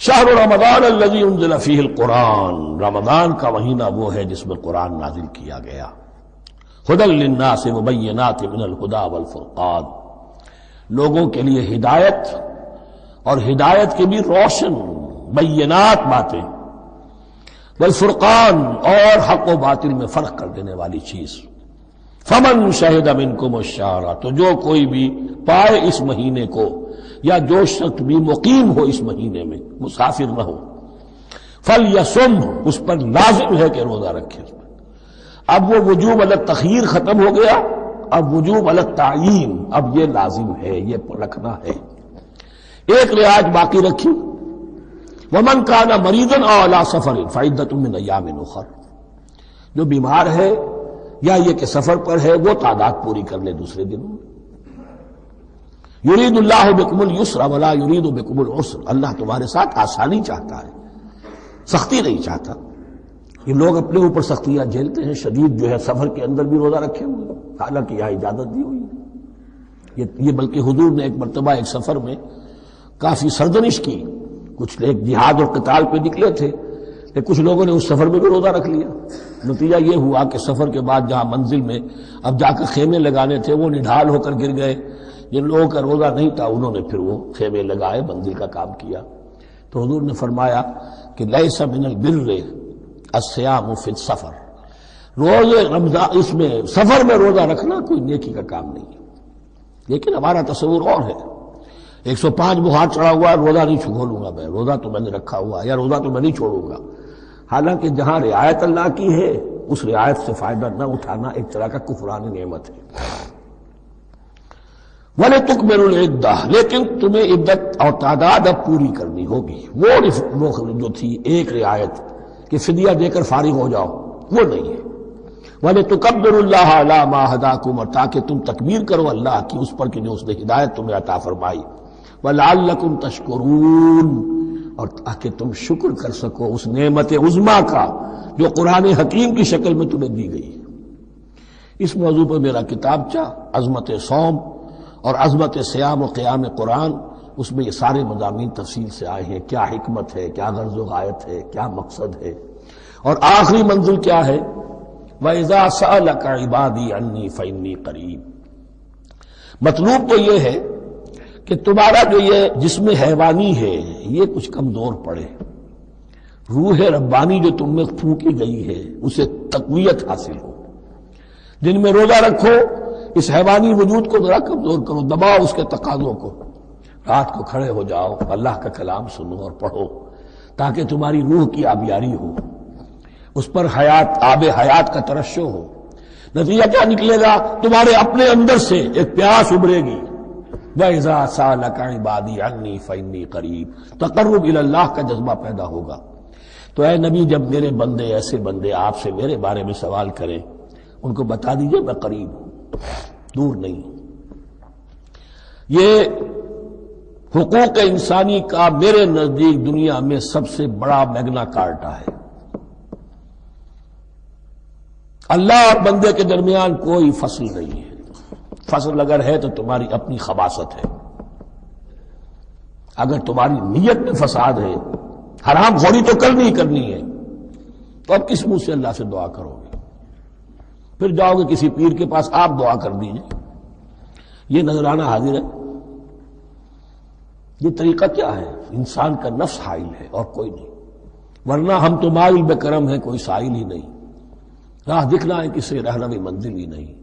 شہر رمضان الذی انزل فیہ القرآن، رمضان کا مہینہ وہ ہے جس میں قرآن نازل کیا گیا، ھدی للناس وبینات من الھدی والفرقان، لوگوں کے لیے ہدایت اور ہدایت کی بھی روشن بینات باتیں، والفرقان اور حق و باطل میں فرق کر دینے والی چیز۔ فمن شہد منکم الشہر، تو جو کوئی بھی پائے اس مہینے کو، یا جو شخص بھی مقیم ہو اس مہینے میں، مسافر نہ ہو، فلیصم، اس پر لازم ہے کہ روزہ رکھے۔ اب وہ وجوب علی التخییر ختم ہو گیا، اب وجوب علی التعیین، اب یہ لازم ہے، یہ رکھنا ہے۔ ایک رعایت باقی رکھی، ومن کان مریضا او علی سفر فعدۃ من ایام اخر، جو بیمار ہے یا یہ کہ سفر پر ہے وہ تعداد پوری کر لے دوسرے دنوں میں۔ یرید اللہ بکم الیسر ولا یرید بکم العسر، اللہ تمہارے ساتھ آسانی چاہتا ہے، سختی نہیں چاہتا۔ یہ لوگ اپنے اوپر سختیاں جھیلتے ہیں، شدید جو ہے سفر کے اندر بھی روزہ رکھے ہوئے، حالانکہ یہاں اجازت دی ہوئی ہے۔ یہ بلکہ حضور نے ایک مرتبہ ایک سفر میں کافی سرزنش کی، کچھ ایک جہاد اور قتال پہ نکلے تھے، لیکن کچھ لوگوں نے اس سفر میں بھی روزہ رکھ لیا۔ نتیجہ یہ ہوا کہ سفر کے بعد جہاں منزل میں اب جا کر خیمے لگانے تھے وہ نڈھال ہو کر گر گئے، جن لوگوں کا روزہ نہیں تھا انہوں نے پھر وہ خیمے لگائے، منزل کا کام کیا۔ تو حضور نے فرمایا کہ لیس من البر الصیام فی السفر، روزے رمضان اس میں سفر میں روزہ رکھنا کوئی نیکی کا کام نہیں ہے۔ لیکن ہمارا تصور اور ہے، 105 بخار چڑھا ہوا ہے، روزہ نہیں چھوڑوں گا میں، روزہ تو میں نے رکھا ہوا ہے، یا روزہ تو میں نہیں چھوڑوں گا۔ حالانکہ جہاں رعایت اللہ کی ہے اس رعایت سے فائدہ نہ اٹھانا ایک طرح کا کفران نعمت ہے۔ وَلِتُكْمِلُوا الْعِدَّةَ، لیکن تمہیں عدت اور تعداد اب پوری کرنی ہوگی۔ وہ جو تھی ایک رعایت کہ فدیہ دے کر فارغ ہو جاؤ، وہ نہیں ہے۔ وَلِتُكَبِّرُوا اللَّهَ عَلَىٰ مَا هَدَاكُمْ، اور تاکہ تم تکبیر کرو اللہ کی اس پر کہ جو اس نے ہدایت تمہیں عطا فرمائی۔ وَلَعَلَّكُمْ تَشْكُرُونَ، اور تاکہ تم شکر کر سکو اس نعمت عظمیٰ کا جو قرآن حکیم کی شکل میں تمہیں دی گئی۔ اس موضوع پر میرا کتابچہ عظمت صوم اور عظمت صیام و قیام قرآن، اس میں یہ سارے مضامین تفصیل سے آئے ہیں، کیا حکمت ہے، کیا غرض و غایت ہے، کیا مقصد ہے، اور آخری منزل کیا ہے، وَإِذَا سَأَلَكَ عِبَادِي عَنِّي فَإِنِّي قَرِيبٌ۔ مطلوب تو یہ ہے کہ تمہارا جو یہ جسم حیوانی ہے یہ کچھ کمزور پڑے، روح ربانی جو تم میں پھونکی گئی ہے اسے تقویت حاصل ہو۔ دن میں روزہ رکھو، اس حیوانی وجود کو ذرا کمزور کرو، دباؤ اس کے تقاضوں کو، رات کو کھڑے ہو جاؤ، اللہ کا کلام سنو اور پڑھو، تاکہ تمہاری روح کی آبیاری ہو، اس پر حیات، آب حیات کا ترشح ہو۔ نتیجہ کیا نکلے گا؟ تمہارے اپنے اندر سے ایک پیاس ابھرے گی، وَإِذَا سَأَلَكَ عِبَادِي عَنِّي فَإِنِّي قَرِيبٌ، تقرب الی اللہ کا جذبہ پیدا ہوگا۔ تو اے نبی، جب میرے بندے، ایسے بندے آپ سے میرے بارے میں سوال کریں، ان کو بتا دیجئے میں قریب ہوں، دور نہیں۔ یہ حقوق انسانی کا میرے نزدیک دنیا میں سب سے بڑا میگنا کارٹا ہے۔ اللہ اور بندے کے درمیان کوئی فصل نہیں ہے، فصل اگر ہے تو تمہاری اپنی خباثت ہے، اگر تمہاری نیت میں فساد ہے، حرام خوری تو کرنی ہی کرنی ہے، تو اب کس منہ سے اللہ سے دعا کرو گے؟ پھر جاؤ گے کسی پیر کے پاس، آپ دعا کر دیجئے، یہ نذرانہ حاضر ہے؟ یہ طریقہ کیا ہے؟ انسان کا نفس حائل ہے اور کوئی نہیں، ورنہ ہم تو مائل بے کرم ہیں، کوئی سائل ہی نہیں، راہ دکھنا ہے کسی رہنمی منزل ہی نہیں،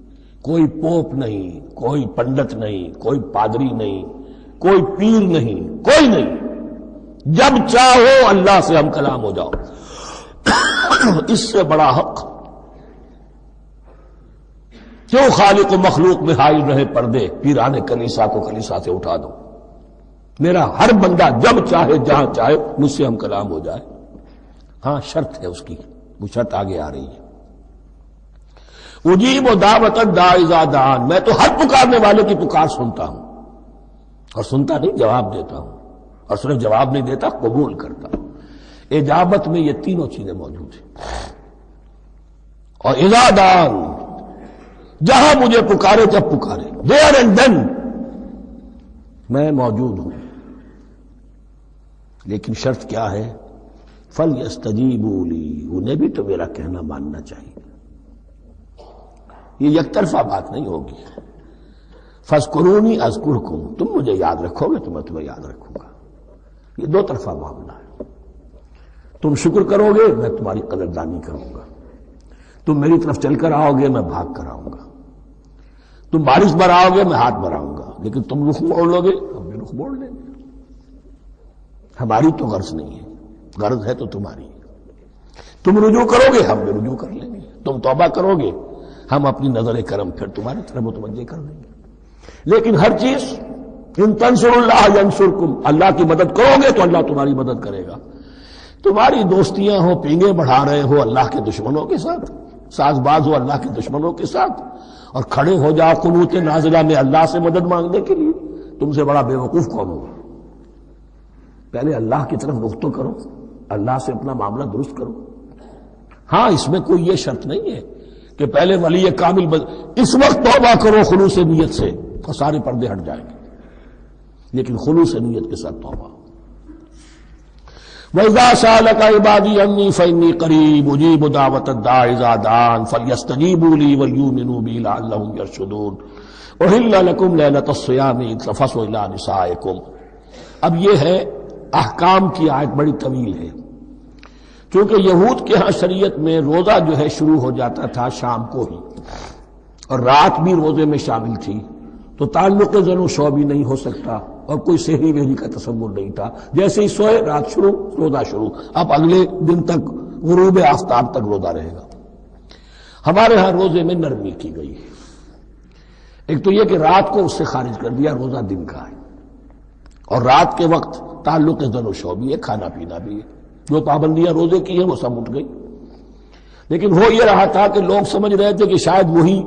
کوئی پوپ نہیں، کوئی پنڈت نہیں، کوئی پادری نہیں، کوئی پیر نہیں، کوئی نہیں، جب چاہو اللہ سے ہم کلام ہو جاؤ۔ اس سے بڑا حق کیوں خالق و مخلوق میں حائل رہے پردے، پیران کلیسا کو کلیسا سے اٹھا دو، میرا ہر بندہ جب چاہے جہاں چاہے مجھ سے ہم کلام ہو جائے۔ ہاں شرط ہے اس کی، وہ شرط آگے آ رہی ہے، اجیب و دعوت الداعی اذا دعان، میں تو ہر پکارنے والے کی پکار سنتا ہوں، اور سنتا نہیں جواب دیتا ہوں، اور صرف جواب نہیں دیتا قبول کرتا ہوں۔ اجابت میں یہ تینوں چیزیں موجود ہیں، اور اذا دعان، جہاں مجھے پکارے جب پکارے، دیر اینڈ دین میں موجود ہوں۔ لیکن شرط کیا ہے؟ فَلْيَسْتَجِيبُوا لِي، انہیں بھی تو میرا کہنا ماننا چاہیے. یہ یک طرفہ بات نہیں ہوگی. فَاذْكُرُونِي أَذْكُرْكُمْ، تم مجھے یاد رکھو گے تو میں تمہیں یاد رکھوں گا. یہ دو طرفہ معاملہ ہے. تم شکر کرو گے میں تمہاری قدردانی کروں گا. تم میری طرف چل کر آؤ گے میں بھاگ کر آؤں گا. تم بارش برآؤ گے میں ہاتھ بڑھاؤں گا. لیکن تم رخ موڑ لو گے ہم بھی رخ موڑ لیں گے. ہماری تو غرض نہیں ہے، غرض ہے تو تمہاری. تم رجوع کرو گے ہم بھی رجوع کر لیں گے. تم توبہ کرو گے ہم اپنی نظر کرم پھر تمہاری طرف متوجہ کر دیں گے. لیکن ہر چیز ان تنصروا اللہ ینصرکم، اللہ کی مدد کرو گے تو اللہ تمہاری مدد کرے گا. تمہاری دوستیاں ہو، پینگے بڑھا رہے ہو اللہ کے دشمنوں کے ساتھ، ساز باز ہو اللہ کے دشمنوں کے ساتھ، اور کھڑے ہو جاؤ قنوت نازلہ میں اللہ سے مدد مانگنے کے لیے، تم سے بڑا بے وقوف کون ہوگا؟ پہلے اللہ کی طرف رخ تو کرو، اللہ سے اپنا معاملہ درست کرو. ہاں اس میں کوئی یہ شرط نہیں ہے کہ پہلے ولی کامل اس وقت توبہ کرو خلوص نیت سے اور سارے پردے ہٹ جائیں گے. لیکن خلوص نیت کے ساتھ توبہ. وَإِذَا سَأَلَكَ عِبَادِي عَنِّي فَإِنِّي قَرِيبٌ أُجِيبُ دَعْوَةَ الدَّاعِ إِذَا دَعَانِ فَلْيَسْتَجِيبُوا لِي وَلْيُؤْمِنُوا بِي لَعَلَّهُمْ يَرْشُدُونَ. أُحِلَّ لَكُمْ لَيْلَةَ الصِّيَامِ الرَّفَثُ إِلَىٰ نِسَائِكُمْ. اب یہ ہے احکام کی آیت بڑی طویل ہے. چونکہ یہود کے ہاں شریعت میں روزہ جو ہے شروع ہو جاتا تھا شام کو ہی، اور رات بھی روزے میں شامل تھی، تو تعلق زن و شو بھی نہیں ہو سکتا، اور کوئی سحری وحری کا تصور نہیں تھا. جیسے ہی سوئے رات شروع روزہ شروع، اب اگلے دن تک غروب آفتاب تک روزہ رہے گا. ہمارے ہاں روزے میں نرمی کی گئی ہے. ایک تو یہ کہ رات کو اس سے خارج کر دیا، روزہ دن کا ہے، اور رات کے وقت تعلق زن و شو بھی ہے، کھانا پینا بھی ہے. جو پابندیاں روزے کی ہیں وہ سب اٹھ گئی. لیکن ہو یہ رہا تھا کہ لوگ سمجھ رہے تھے کہ شاید وہی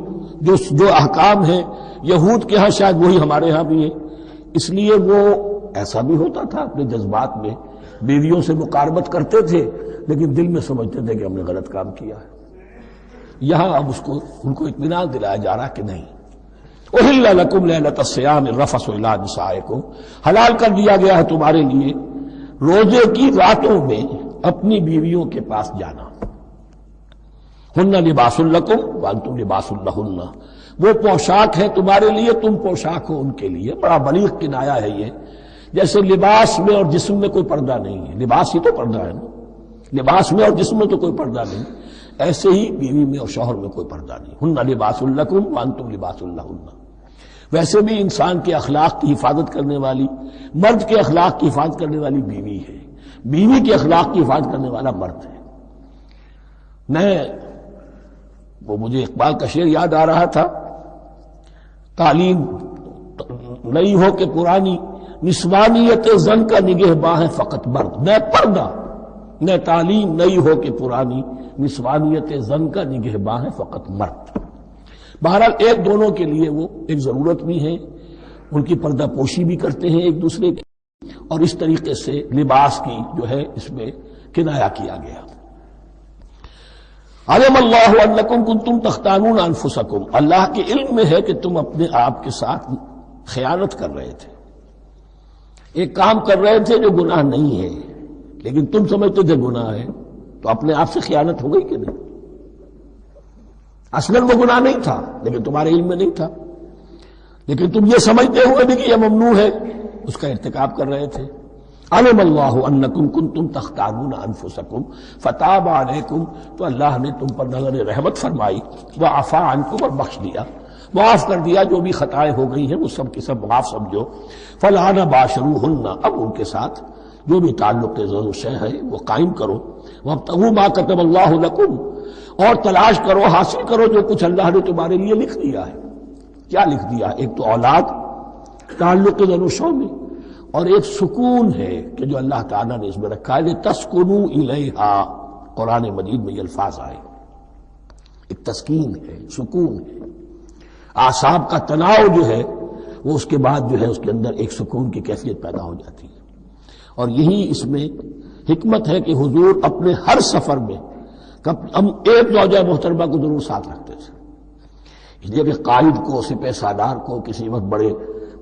جو احکام ہیں یہود کے ہاں شاید وہی ہمارے ہاں بھی ہیں. اس لیے وہ ایسا بھی ہوتا تھا اپنے جذبات میں بیویوں سے مقاربت کرتے تھے، لیکن دل میں سمجھتے تھے کہ ہم نے غلط کام کیا ہے. یہاں اب ان کو اطمینان دلایا جا رہا کہ نہیں. احل لکم لیلۃ الصیام الرفث الی نسائکم، حلال کر دیا گیا ہے تمہارے لیے روزے کی راتوں میں اپنی بیویوں کے پاس جانا. ہن لباس لکم وانتم لباس لہن، وہ پوشاک ہے تمہارے لیے، تم پوشاک ہو ان کے لیے. بڑا بلیغ کنایا ہے یہ. جیسے لباس میں اور جسم میں کوئی پردہ نہیں ہے، لباس ہی تو پردہ ہے نا، لباس میں اور جسم میں تو کوئی پردہ نہیں، ایسے ہی بیوی میں اور شوہر میں کوئی پردہ نہیں. ہن لباس لکم وانتم لباس لہن. ویسے بھی انسان کے اخلاق کی حفاظت کرنے والی، مرد کے اخلاق کی حفاظت کرنے والی بیوی ہے، بیوی کے اخلاق کی حفاظت کرنے والا مرد ہے. وہ مجھے اقبال کا شعر یاد آ رہا تھا، تعلیم نئی ہو کہ پرانی، نسوانیت زن کا نگہباں ہے فقط مرد. نہ پردہ نہ تعلیم نئی ہو کہ پرانی، نسوانیت زن کا نگہباں ہے فقط مرد. بہرحال ایک دونوں کے لیے وہ ایک ضرورت بھی ہے، ان کی پردہ پوشی بھی کرتے ہیں ایک دوسرے کی، اور اس طریقے سے لباس کی جو ہے اس میں کنایا کیا گیا. علم اللہ انکم کنتم تختانون انفسکم، اللہ کے علم میں ہے کہ تم اپنے آپ کے ساتھ خیانت کر رہے تھے، ایک کام کر رہے تھے جو گناہ نہیں ہے، لیکن تم سمجھتے تھے گناہ ہے، تو اپنے آپ سے خیانت ہو گئی کہ نہیں؟ اصلاً وہ گناہ نہیں تھا لیکن تمہارے علم میں نہیں تھا، لیکن تم یہ سمجھتے ہوئے بھی کہ یہ ممنوع ہے اس کا ارتکاب کر رہے تھے. علم اللہ انکم کنتم تختانون انفسکم فتاب علیکم، تو اللہ نے تم پر نظر رحمت فرمائی، وعفا عنکم، اور بخش دیا، معاف کر دیا. جو بھی خطائیں ہو گئی ہیں وہ سب کی سب معاف سمجھو. فالآن باشروہن، اب ان کے ساتھ جو بھی تعلق شے ہے وہ قائم کرو. وابتغوا ما کتب اللہ لکم، اور تلاش کرو، حاصل کرو جو کچھ اللہ نے تمہارے لیے لکھ دیا ہے. کیا لکھ دیا؟ ایک تو اولاد، تعلق ذو میں، اور ایک سکون ہے کہ جو اللہ تعالیٰ نے اس میں رکھا ہے، لِتَسْكُنُوا إِلَيْهَا. قرآن مجید میں یہ الفاظ آئے، ایک تسکین ہے، سکون ہے. اعصاب کا تناؤ جو ہے وہ اس کے بعد جو ہے اس کے اندر ایک سکون کی کیفیت پیدا ہو جاتی ہے. اور یہی اس میں حکمت ہے کہ حضور اپنے ہر سفر میں ہم ایک زوجہ محترمہ کو ضرور ساتھ رکھتے تھے، اس لیے کہ قائد کو، سپہ سالار کو کسی وقت بڑے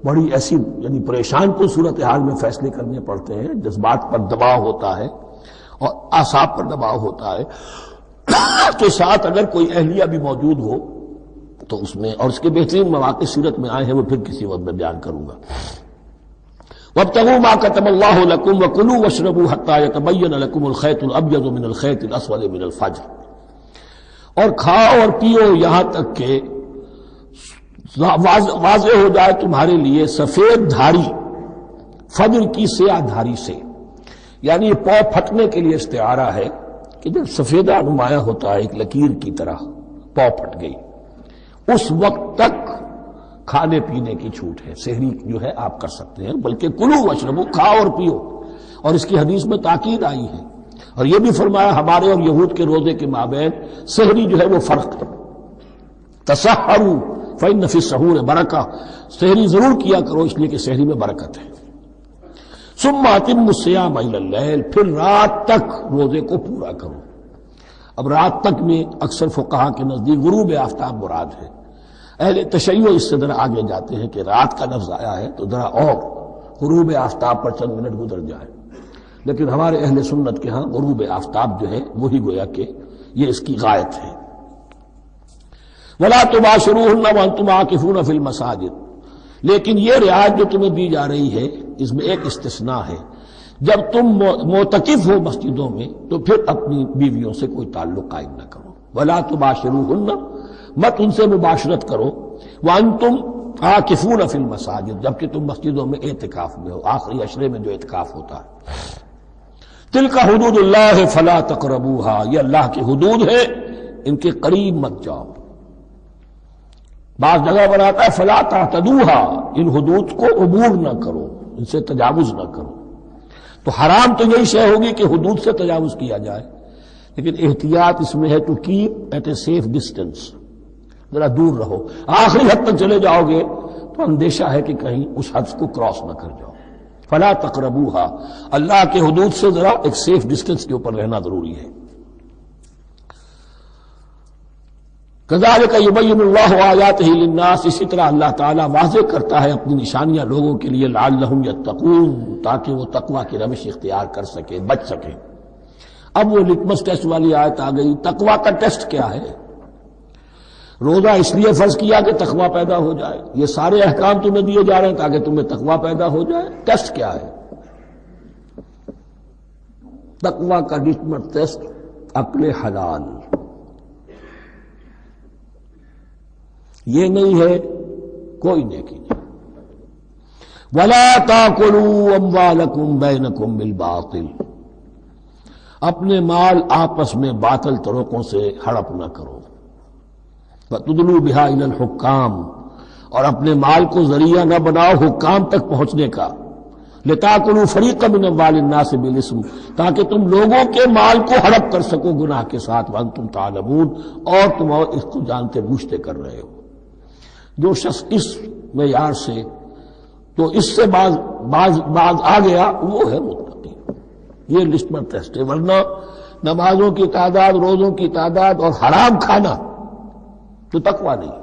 بڑی ایسی یعنی پریشان کن صورتحال میں فیصلے کرنے پڑتے ہیں، جذبات پر دباؤ ہوتا ہے اور اعصاب پر دباؤ ہوتا ہے، تو ساتھ اگر کوئی اہلیہ بھی موجود ہو تو اس میں، اور اس کے بہترین مواقع سیرت میں آئے ہیں، وہ پھر کسی وقت میں بیان کروں گا۔ وَابْتَغُوا مَا كَتَبَ اللَّهُ لَكُمْ وَكُلُوا وَاشْرَبُوا حَتَّى يَتَبَيَّنَ لَكُمُ الْخَيْطُ الْأَبْيَضُ مِنَ الْخَيْطِ الْأَسْوَدِ مِنَ الْفَجْرِ، اور کھاؤ اور پیو یہاں تک کہ واضح ہو جائے تمہارے لیے سفید دھاری فجر کی سیاہ دھاری سے، یعنی یہ پاؤں پھٹنے کے لیے استعارہ ہے کہ جب سفیدہ نمایاں ہوتا ہے ایک لکیر کی طرح، پاؤں پھٹ گئی، اس وقت تک کھانے پینے کی چھوٹ ہے، سحری جو ہے آپ کر سکتے ہیں، بلکہ کلو واشربو، کھاؤ اور پیو، اور اس کی حدیث میں تاکید آئی ہے، اور یہ بھی فرمایا ہمارے اور یہود کے روزے کے مابین سحری جو ہے وہ فرق ہے، تسحروا فإن فی السحور برکہ، سحری ضرور کیا کرو اس لیے کہ سحری میں برکت ہے۔ ثم اتموا الصیام الی اللیل، پھر رات تک روزے کو پورا کرو۔ اب رات تک میں اکثر فقہا کے نزدیک غروب آفتاب مراد ہے، اہل تشیع اس سے ذرا آگے جاتے ہیں کہ رات کا لفظ آیا ہے تو ذرا اور غروب آفتاب پر چند منٹ گزر جائے، لیکن ہمارے اہل سنت کے ہاں غروب آفتاب جو ہے وہی گویا کہ یہ اس کی غایت ہے۔ وَلَا تُبَاشِرُوهُنَّ وَأَنْتُمْ عَاكِفُونَ فِي الْمَسَاجِدِ، لیکن یہ رعایت جو تمہیں دی جا رہی ہے اس میں ایک استثناء ہے، جب تم معتکف ہو مسجدوں میں تو پھر اپنی بیویوں سے کوئی تعلق قائم نہ کرو۔ وَلَا تُبَاشِرُوهُنَّ، مت ان سے مباشرت کرو، وَأَنْتُمْ عَاكِفُونَ فِي الْمَسَاجِدِ، جبکہ تم مسجدوں میں اعتکاف میں ہو، آخری عشرے میں جو اعتکاف ہوتا ہے۔ تِلْكَ حُدُودُ اللَّهِ فَلَا تَقْرَبُوهَا، یہ اللہ کی حدود ہے، ان کے قریب مت جاؤ۔ بعض جگہ پر آتا ہے فلا تعتدوها، ان حدود کو عبور نہ کرو، ان سے تجاوز نہ کرو۔ تو حرام تو یہی شے ہوگی کہ حدود سے تجاوز کیا جائے، لیکن احتیاط اس میں ہے to keep at a safe distance, ذرا دور رہو۔ آخری حد تک چلے جاؤ گے تو اندیشہ ہے کہ کہیں اس حد کو کراس نہ کر جاؤ۔ فلا تقربوها، اللہ کے حدود سے ذرا ایک سیف ڈسٹینس کے اوپر رہنا ضروری ہے۔ کذالک یبین اللہ آیاتہ للناس، اسی طرح اللہ تعالیٰ واضح کرتا ہے اپنی نشانیاں لوگوں کے لیے، لعلہم یتقون، تاکہ وہ تقوی کی روش اختیار کر سکے، بچ سکے۔ اب وہ لٹمس ٹیسٹ والی آیت آ گئی، تقوی کا ٹیسٹ کیا ہے؟ روزہ اس لیے فرض کیا کہ تقوی پیدا ہو جائے، یہ سارے احکام تمہیں دیے جا رہے ہیں تاکہ تمہیں تقوی پیدا ہو جائے۔ ٹیسٹ کیا ہے؟ تقوی کا لٹمس ٹیسٹ عقل حلال، یہ نہیں ہے کوئی نیکی نہیں۔ وَلَا تَأْكُلُوا أَمْوَالَكُمْ بَيْنَكُمْ بِالْبَاطِلِ، اپنے مال آپس میں باطل طریقوں سے ہڑپ نہ کرو۔ وَتُدْلُوا بِهَا إِلَى الْحُكَّامِ، اور اپنے مال کو ذریعہ نہ بناؤ حکام تک پہنچنے کا۔ لِتَأْكُلُوا فَرِيقًا مِنْ أَمْوَالِ النَّاسِ بِالْإِثْمِ، تاکہ تم لوگوں کے مال کو ہڑپ کر سکو گناہ کے ساتھ، وَأَنْتُمْ تَعْلَمُونَ، اور تم اس کو جانتے بوجھتے کر رہے ہو۔ جو شخص اس معیار سے تو اس سے باز آ گیا وہ ہے متقی۔ یہ لسٹ میں ٹیسٹ ہے، ورنہ نمازوں کی تعداد، روزوں کی تعداد اور حرام کھانا تو تقویٰ نہیں۔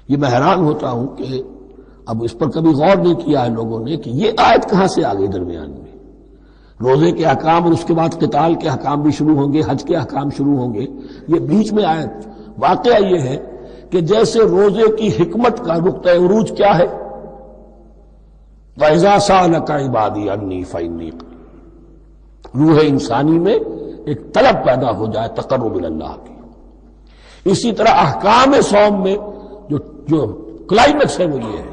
یہ میں حیران ہوتا ہوں کہ اب اس پر کبھی غور نہیں کیا ہے لوگوں نے کہ یہ آیت کہاں سے آ گئی درمیان میں۔ روزے کے احکام اور اس کے بعد قتال کے احکام بھی شروع ہوں گے، حج کے احکام شروع ہوں گے، یہ بیچ میں آیت۔ واقعہ یہ ہے کہ جیسے روزے کی حکمت کا نقطہ عروج کیا ہے، وَإِذَا سَأَلَكَ عِبَادِي عَنِّي فَإِنِّي قَرِيبٌ، روح انسانی میں ایک طلب پیدا ہو جائے تقرب اللہ کی۔ اسی طرح احکام صوم میں جو کلائمیکس ہے وہ یہ ہے،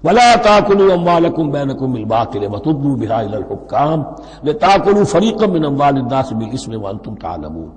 وَلَا تَأْكُلُوا أَمْوَالَكُمْ بَيْنَكُمْ بِالْبَاطِلِ وَتُدْلُوا بِهَا إِلَى الْحُكَّامِ لِتَأْكُلُوا فَرِيقًا مِنْ أَمْوَالِ النَّاسِ بِالْإِثْمِ وَأَنْتُمْ تَعْلَمُونَ۔